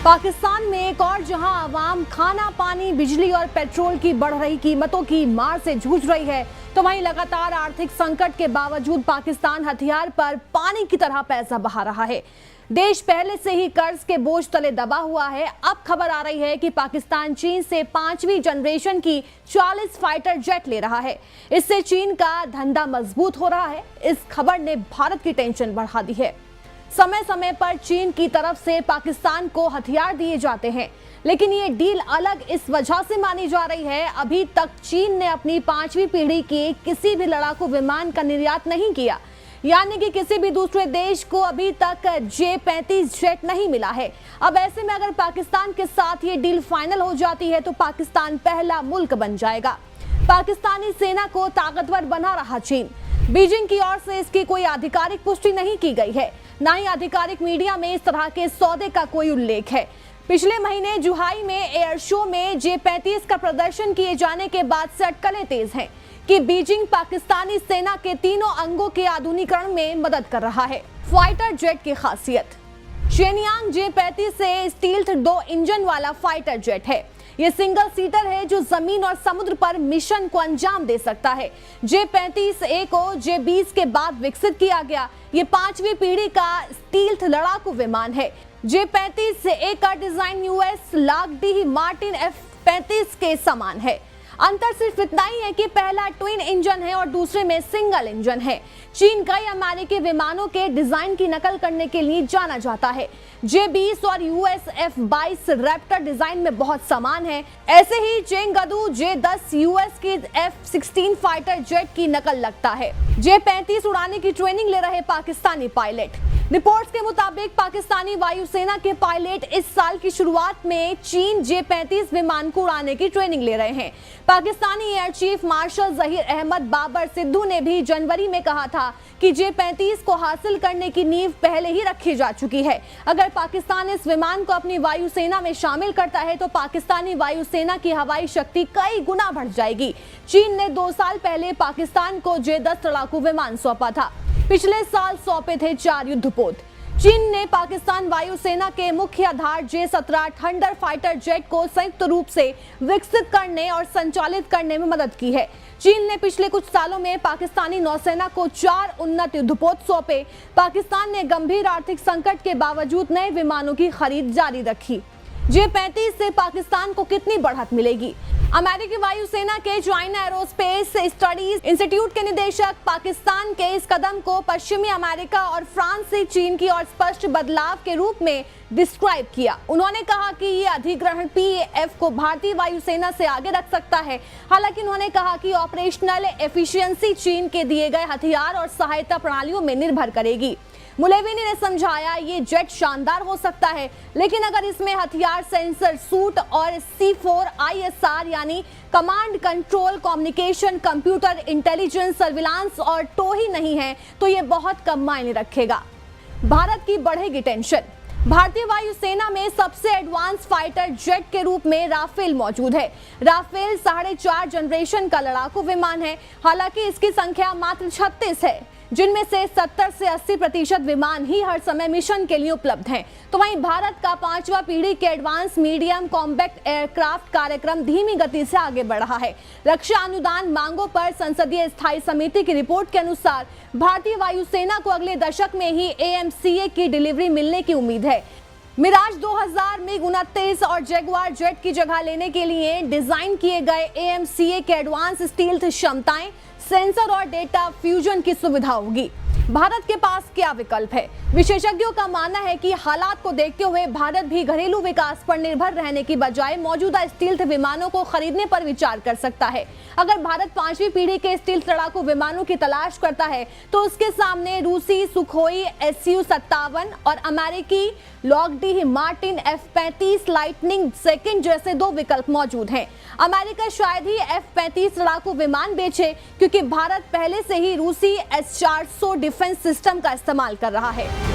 पाकिस्तान में एक और जहां आवाम खाना पानी बिजली और पेट्रोल की बढ़ रही कीमतों की मार से जूझ रही है, तो वहीं लगातार आर्थिक संकट के बावजूद पाकिस्तान हथियार पर पानी की तरह पैसा बहा रहा है। देश पहले से ही कर्ज के बोझ तले दबा हुआ है। अब खबर आ रही है कि पाकिस्तान चीन से 5वीं जनरेशन की 40 फाइटर जेट ले रहा है। इससे चीन का धंधा मजबूत हो रहा है। इस खबर ने भारत की टेंशन बढ़ा दी है। समय समय पर चीन की तरफ से पाकिस्तान को हथियार दिए जाते हैं, लेकिन ये डील अलग इस वजह से मानी जा रही है, अभी तक चीन ने अपनी 5वीं पीढ़ी के किसी भी लड़ाकू विमान का निर्यात नहीं किया, यानी कि किसी भी दूसरे देश को अभी तक J-35 जेट नहीं मिला है। अब ऐसे में अगर पाकिस्तान के साथ ये डील फाइनल हो जाती है तो पाकिस्तान पहला मुल्क बन जाएगा। पाकिस्तानी सेना को ताकतवर बना रहा चीन। बीजिंग की ओर से इसकी कोई आधिकारिक पुष्टि नहीं की गई है, न ही आधिकारिक मीडिया में इस तरह के सौदे का कोई उल्लेख है। पिछले महीने जुलाई में एयर शो में J-35 का प्रदर्शन किए जाने के बाद से अटकलें तेज हैं कि बीजिंग पाकिस्तानी सेना के तीनों अंगों के आधुनिकीकरण में मदद कर रहा है। फाइटर जेट की खासियत, शेनयांग J-35 से स्टील्थ 2 इंजन वाला फाइटर जेट है। ये सिंगल सीटर है जो जमीन और समुद्र पर मिशन को अंजाम दे सकता है। J-35A को J-20 के बाद विकसित किया गया। ये 5वीं पीढ़ी का स्टील्थ लड़ाकू विमान है। J-35A का design US Lockheed Martin F-35 के समान है। अंतर सिर्फ इतना ही है कि पहला ट्विन इंजन है और दूसरे में सिंगल इंजन है। चीन कई अमेरिकी विमानों के डिजाइन की नकल करने के लिए जाना जाता है। J-20 और US F-22 रैप्टर डिजाइन में बहुत समान है। ऐसे ही चेंगडू J-10 US की F-16 फाइटर जेट की नकल लगता है। J-35 उड़ाने की ट्रेनिंग ले रहे पाकिस्तानी पायलट। रिपोर्ट्स के मुताबिक पाकिस्तानी वायुसेना के पायलट इस साल की शुरुआत में चीन J-35 विमान को उड़ाने की ट्रेनिंग ले रहे हैं। Pakistani air chief marshal Zaheer Ahmed Babar Sidhu ने भी जनवरी में कहा था कि J-35 को हासिल करने की नींव पहले ही रखी जा चुकी है। अगर पाकिस्तान इस विमान को अपनी वायुसेना में शामिल करता है तो पाकिस्तानी वायुसेना की हवाई शक्ति कई गुना बढ़ जाएगी। चीन ने 2 साल पहले पाकिस्तान को J-10 लड़ाकू विमान सौंपा था। पिछले साल सौंपे थे 4 युद्धपोत। चीन ने पाकिस्तान वायुसेना के मुख्य आधार J-17 थंडर फाइटर जेट को संयुक्त रूप से विकसित करने और संचालित करने में मदद की है। चीन ने पिछले कुछ सालों में पाकिस्तानी नौसेना को 4 उन्नत युद्धपोत सौंपे। पाकिस्तान ने गंभीर आर्थिक संकट के बावजूद नए विमानों की खरीद जारी रखी। J-35 से पाकिस्तान को कितनी बढ़त मिलेगी? अमेरिकी वायुसेना के चाइना एरोस्पेस स्टडीज इंस्टीट्यूट के निदेशक पाकिस्तान के इस कदम को पश्चिमी अमेरिका और फ्रांस से चीन की ओर स्पष्ट बदलाव के रूप में डिस्क्राइब किया। उन्होंने कहा कि ये अधिग्रहण PAF को भारतीय वायुसेना से आगे रख सकता है। हालांकि उन्होंने कहा कि ऑपरेशनल एफिशिएंसी चीन के दिए गए हथियार और सहायता प्रणालियों में निर्भर करेगी। मुलेविनी ने समझाया, ये जेट शानदार हो सकता है, लेकिन अगर इसमें हथियार, सेंसर, सूट और C4ISR यानी command control, communication, computer intelligence, surveillance और टो ही नहीं है तो ये बहुत कम मायने रखेगा। भारत की बढ़ेगी टेंशन। भारतीय वायुसेना में सबसे एडवांस फाइटर जेट के रूप में राफेल मौजूद है। राफेल 4.5 जनरेशन का लड़ाकू विमान है। हालांकि इसकी संख्या मात्र 36 है, जिनमें से 70 से 80% विमान ही हर समय मिशन के लिए उपलब्ध हैं। तो वहीं भारत का 5वां पीढ़ी के एडवांस मीडियम कॉम्बैक्ट एयरक्राफ्ट कार्यक्रम धीमी गति से आगे बढ़ रहा है। रक्षा अनुदान मांगों पर संसदीय स्थायी समिति की रिपोर्ट के अनुसार भारतीय वायुसेना को अगले दशक में ही AMCA की डिलीवरी मिलने की उम्मीद है। मिराज 2000, MiG-29 और जगुआर जेट की जगह लेने के लिए डिजाइन किए गए AMCA के एडवांस स्टील्थ क्षमताएं, सेंसर और डेटा फ्यूजन की सुविधा होगी। भारत के पास क्या विकल्प है? विशेषज्ञों का मानना है कि हालात को देखते हुए भारत भी घरेलू विकास पर निर्भर रहने की बजाय मौजूदा स्टील्थ विमानों को खरीदने पर विचार कर सकता है। अगर भारत 5वीं पीढ़ी के स्टील्थ लड़ाकू विमानों की तलाश करता है तो उसके सामने रूसी सुखोई Su-57 और अमेरिकी Lockheed Martin F-35 lightning second जैसे 2 विकल्प मौजूद हैं। अमेरिका शायद ही F-35 लड़ाकू विमान बेचे, क्योंकि भारत पहले से ही रूसी S-400 डिफेंस सिस्टम का इस्तेमाल कर रहा है।